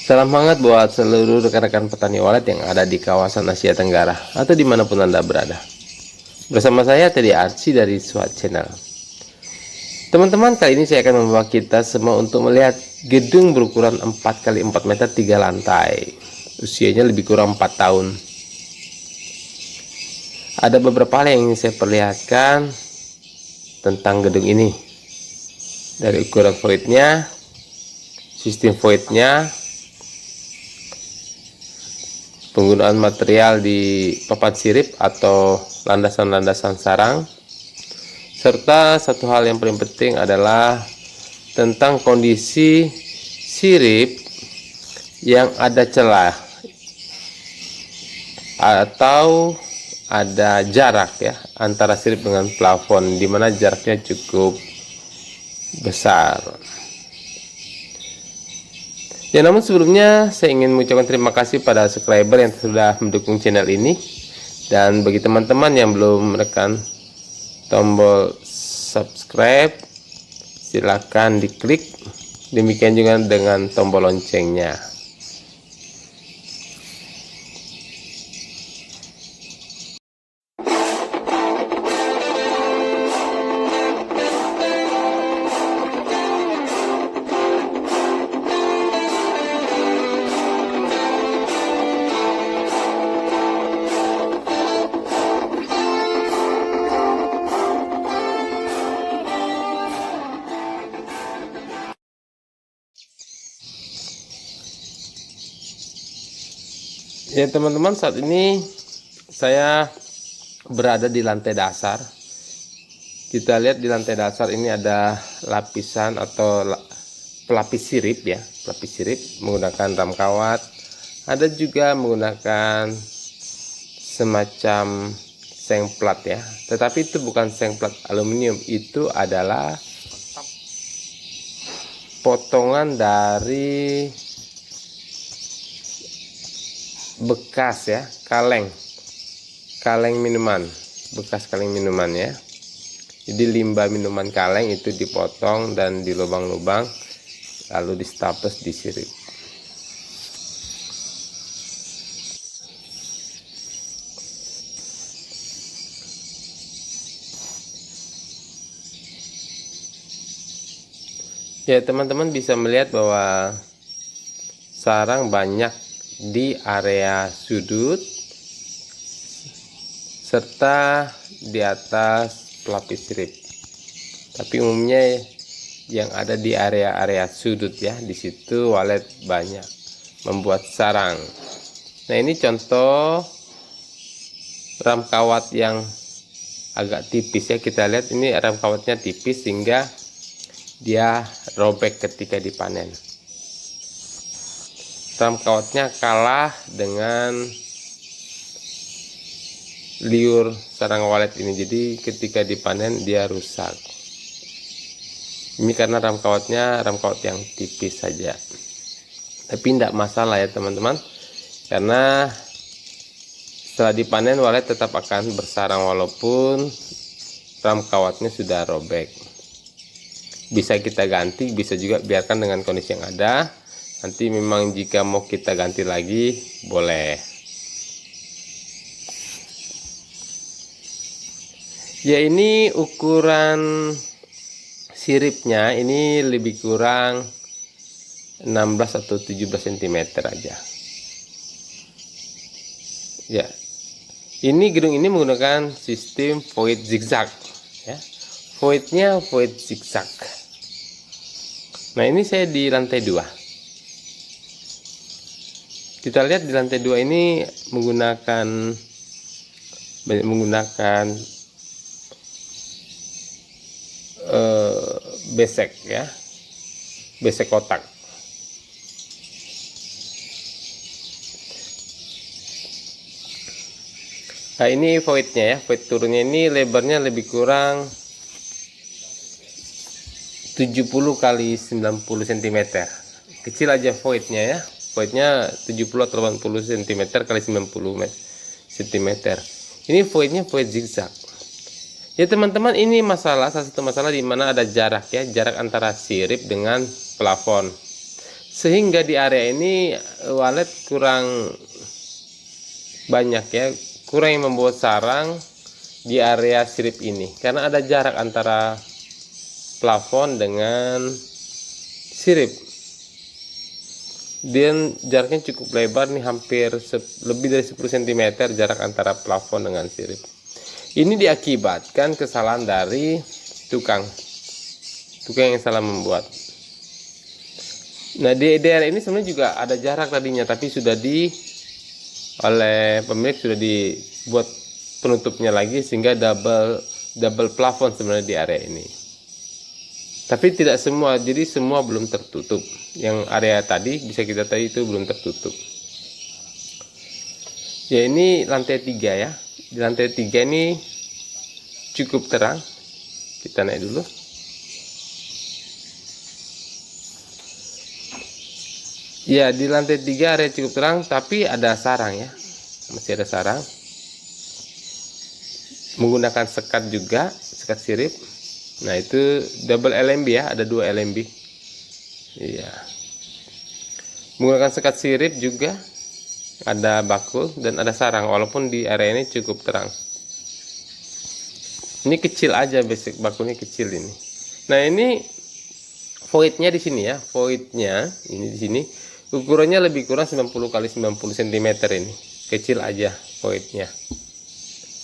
Salam hangat buat seluruh rekan-rekan petani walet yang ada di kawasan Asia Tenggara atau dimanapun Anda berada. Bersama saya Teddy Archie dari SWAT Channel. Teman-teman, kali ini saya akan membawa kita semua untuk melihat gedung berukuran 4x4 meter 3 lantai. Usianya lebih kurang 4 tahun. Ada beberapa hal yang ingin saya perlihatkan tentang gedung ini. Dari ukuran voidnya, sistem voidnya, penggunaan material di papan sirip atau landasan-landasan sarang, serta satu hal yang paling penting adalah tentang kondisi sirip yang ada celah atau ada jarak ya antara sirip dengan plafon, di mana jaraknya cukup besar. Ya, namun sebelumnya saya ingin mengucapkan terima kasih pada subscriber yang sudah mendukung channel ini, dan bagi teman-teman yang belum menekan tombol subscribe, silakan diklik. Demikian juga dengan tombol loncengnya. Ya teman-teman, saat ini saya berada di lantai dasar. Kita lihat di lantai dasar ini ada lapisan atau pelapis sirip ya, pelapis sirip menggunakan ram kawat. Ada juga menggunakan semacam seng plat ya, tetapi itu bukan seng plat aluminium, itu adalah potongan dari bekas ya, kaleng minuman, bekas kaleng minuman ya. Jadi limbah minuman kaleng itu dipotong dan dilubang-lubang lalu distaples di sirip. Ya teman-teman bisa melihat bahwa sarang banyak di area sudut serta di atas pelapis sirip, tapi umumnya yang ada di area-area sudut ya, di situ walet banyak membuat sarang. Nah, ini contoh ram kawat yang agak tipis ya. Kita lihat ini ram kawatnya tipis sehingga dia robek ketika dipanen. Ram kawatnya kalah dengan liur sarang walet ini, jadi ketika dipanen dia rusak. Ini karena ram kawatnya ram kawat yang tipis saja, tapi tidak masalah ya teman-teman, karena setelah dipanen walet tetap akan bersarang walaupun ram kawatnya sudah robek. Bisa kita ganti, bisa juga biarkan dengan kondisi yang ada. Nanti memang jika mau kita ganti lagi boleh. Ya, ini ukuran siripnya ini lebih kurang 16 atau 17 cm aja. Ya, ini gedung ini menggunakan sistem void zigzag ya. Voidnya void zigzag. Nah, ini saya di lantai 2. Kita lihat di lantai 2 ini menggunakan besek ya, besek kotak. Nah, ini voidnya ya, void turunnya ini lebarnya lebih kurang 70 kali 90 cm. Kecil aja voidnya ya. Voidnya 70 atau 80 cm kali 90 cm. Ini voidnya void zigzag. Ya teman-teman, ini salah satu masalah di mana ada jarak ya, jarak antara sirip dengan plafon. Sehingga di area ini walet kurang banyak ya, kurang yang membuat sarang di area sirip ini karena ada jarak antara plafon dengan sirip. Dan jaraknya cukup lebar nih, hampir lebih dari 10 cm jarak antara plafon dengan sirip. Ini diakibatkan kesalahan dari tukang yang salah membuat. Nah, di daerah ini sebenarnya juga ada jarak tadinya, tapi oleh pemilik sudah dibuat penutupnya lagi sehingga double plafon sebenarnya di area ini. Tapi tidak semua, jadi semua belum tertutup. Yang area tadi bisa kita tahu itu belum tertutup. Ya, ini lantai 3 ya. Di lantai 3 ini cukup terang. Kita naik dulu. Ya, di lantai 3 area cukup terang, tapi ada sarang ya. Masih ada sarang. Menggunakan sekat juga, sekat sirip. Nah, itu double LMB ya, ada 2 LMB. Iya. Menggunakan sekat sirip juga, ada bakul dan ada sarang, walaupun di area ini cukup terang. Ini kecil aja, basic bakulnya kecil ini. Nah, ini voidnya di sini ya, voidnya ini di sini ukurannya lebih kurang 90 kali 90 cm ini, kecil aja voidnya.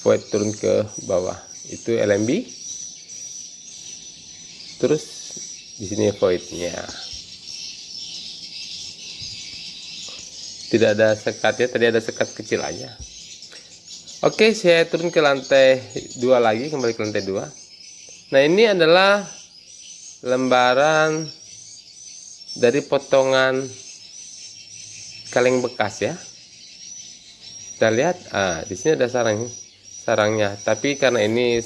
Void turun ke bawah itu LMB, terus di sini voidnya tidak ada sekat ya, tadi ada sekat kecil aja. Oke, saya turun ke lantai 2 lagi, kembali ke lantai 2. Nah, ini adalah lembaran dari potongan kaleng bekas ya. Kita lihat, di sini ada sarangnya, tapi karena ini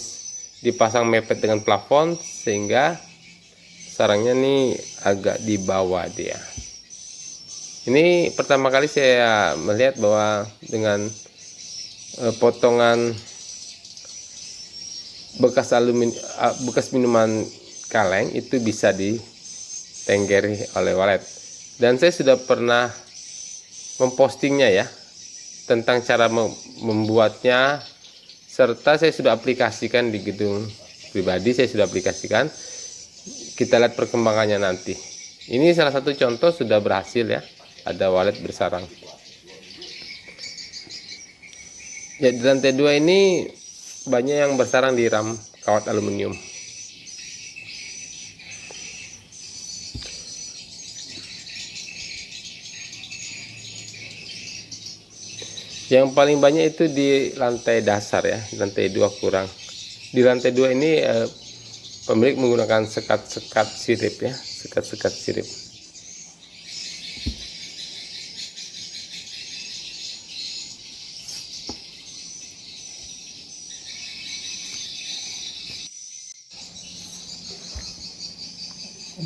dipasang mepet dengan plafon sehingga sarangnya nih agak di bawah dia. Ini pertama kali saya melihat bahwa dengan potongan bekas minuman kaleng itu bisa ditenggeri oleh walet. Dan saya sudah pernah mempostingnya ya, tentang cara membuatnya, serta saya sudah aplikasikan di gedung pribadi, saya sudah aplikasikan. Kita lihat perkembangannya nanti. Ini salah satu contoh sudah berhasil ya, ada walet bersarang. Ya, di lantai 2 ini banyak yang bersarang di ram kawat aluminium. Yang paling banyak itu di lantai dasar ya, di lantai 2 kurang. Di lantai 2 ini pemilik menggunakan sekat-sekat sirip ya, sekat-sekat sirip.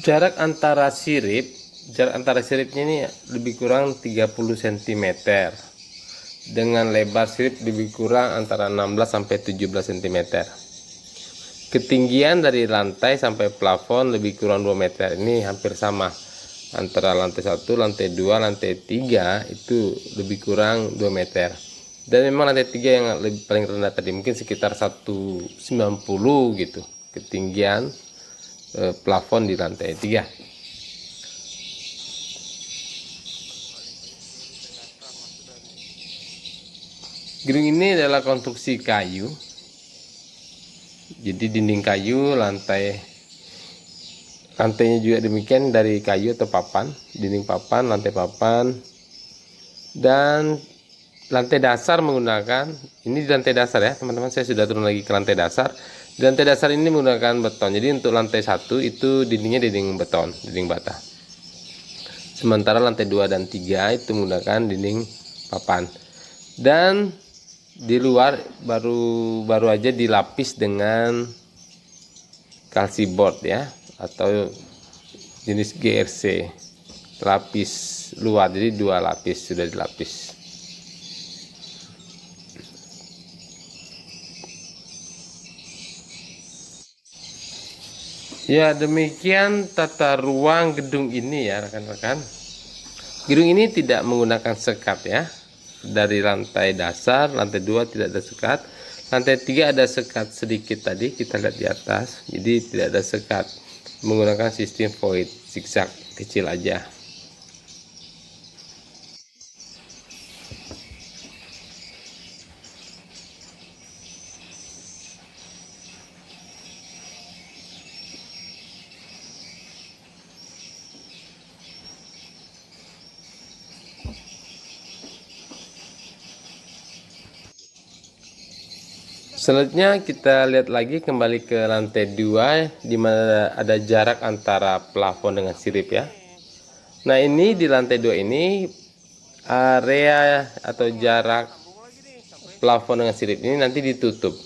Jarak antara siripnya ini lebih kurang 30 cm. Dengan lebar sirip lebih kurang antara 16 sampai 17 cm. Ketinggian dari lantai sampai plafon lebih kurang 2 meter. Ini hampir sama. Antara lantai 1, lantai 2, lantai 3 itu lebih kurang 2 meter. Dan memang lantai 3 yang paling rendah tadi, mungkin sekitar 190 gitu. Ketinggian plafon di lantai 3. Gedung ini adalah konstruksi kayu, jadi dinding kayu, lantainya juga demikian dari kayu atau papan, dinding papan, lantai papan, dan lantai dasar menggunakan, ini di lantai dasar ya teman-teman, saya sudah turun lagi ke lantai dasar. Di lantai dasar ini menggunakan beton, jadi untuk lantai 1 itu dindingnya dinding beton, dinding bata. Sementara lantai 2 dan 3 itu menggunakan dinding papan. Dan di luar baru aja dilapis dengan kalsiboard ya, atau jenis GRC, lapis luar, jadi 2 lapis sudah dilapis. Ya, demikian tata ruang gedung ini ya rekan-rekan. Gedung ini tidak menggunakan sekat ya. Dari lantai dasar, lantai 2 tidak ada sekat. Lantai 3 ada sekat sedikit tadi, kita lihat di atas. Jadi tidak ada sekat. Menggunakan sistem void zigzag kecil aja. Selanjutnya kita lihat lagi kembali ke lantai 2 di mana ada jarak antara plafon dengan sirip ya. Nah, ini di lantai 2 ini area atau jarak plafon dengan sirip ini nanti ditutup.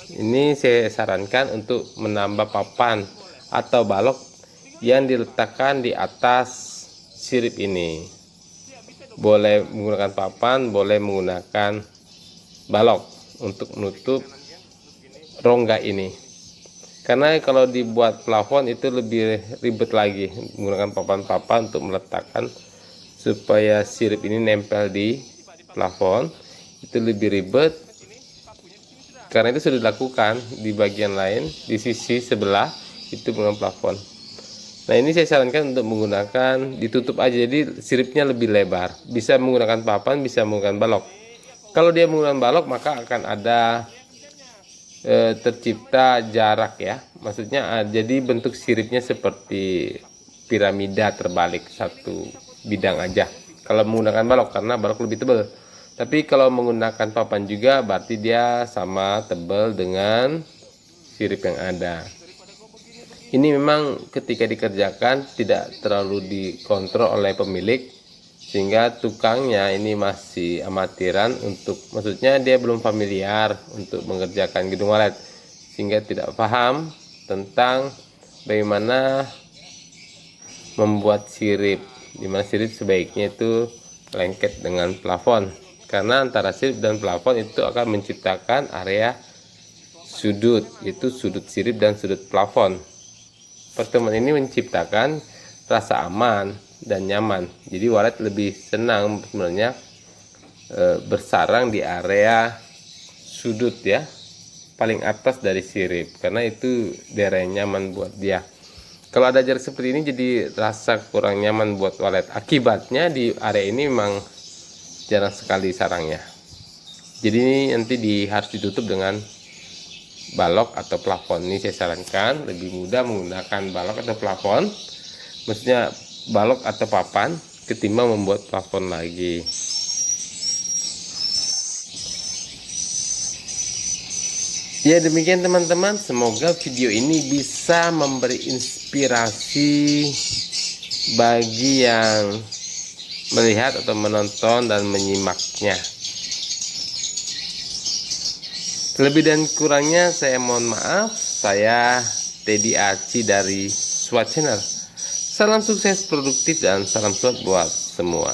Ini saya sarankan untuk menambah papan atau balok yang diletakkan di atas sirip ini. Boleh menggunakan papan, boleh menggunakan balok untuk menutup rongga ini, karena kalau dibuat plafon itu lebih ribet lagi menggunakan papan-papan untuk meletakkan supaya sirip ini nempel di plafon. Itu lebih ribet karena itu sudah dilakukan di bagian lain di sisi sebelah itu dengan plafon. Nah, ini saya sarankan untuk menggunakan ditutup aja, jadi siripnya lebih lebar. Bisa menggunakan papan, bisa menggunakan balok. Kalau dia menggunakan balok maka akan ada tercipta jarak ya, maksudnya jadi bentuk siripnya seperti piramida terbalik satu bidang aja kalau menggunakan balok, karena balok lebih tebal. Tapi kalau menggunakan papan juga berarti dia sama tebal dengan sirip yang ada. Ini memang ketika dikerjakan tidak terlalu dikontrol oleh pemilik, sehingga tukangnya ini masih amatiran untuk, maksudnya dia belum familiar untuk mengerjakan gedung walet, sehingga tidak paham tentang bagaimana membuat sirip, dimana sirip sebaiknya itu lengket dengan plafon, karena antara sirip dan plafon itu akan menciptakan area sudut, yaitu sudut sirip dan sudut plafon. Pertemuan ini menciptakan rasa aman dan nyaman, jadi walet lebih senang sebenarnya bersarang di area sudut ya, paling atas dari sirip, karena itu daerah yang nyaman buat dia. Kalau ada jarak seperti ini jadi rasa kurang nyaman buat walet. Akibatnya di area ini memang jarang sekali sarangnya, jadi ini nanti harus ditutup dengan balok atau plafon. Ini saya sarankan lebih mudah menggunakan balok atau plafon, maksudnya balok atau papan, ketimbang membuat plafon lagi. Ya, demikian teman-teman, semoga video ini bisa memberi inspirasi bagi yang melihat atau menonton dan menyimaknya. Lebih dan kurangnya saya mohon maaf. Saya Teddy Aci dari SWAT Channel. Salam sukses produktif dan salam SWAT buat semua.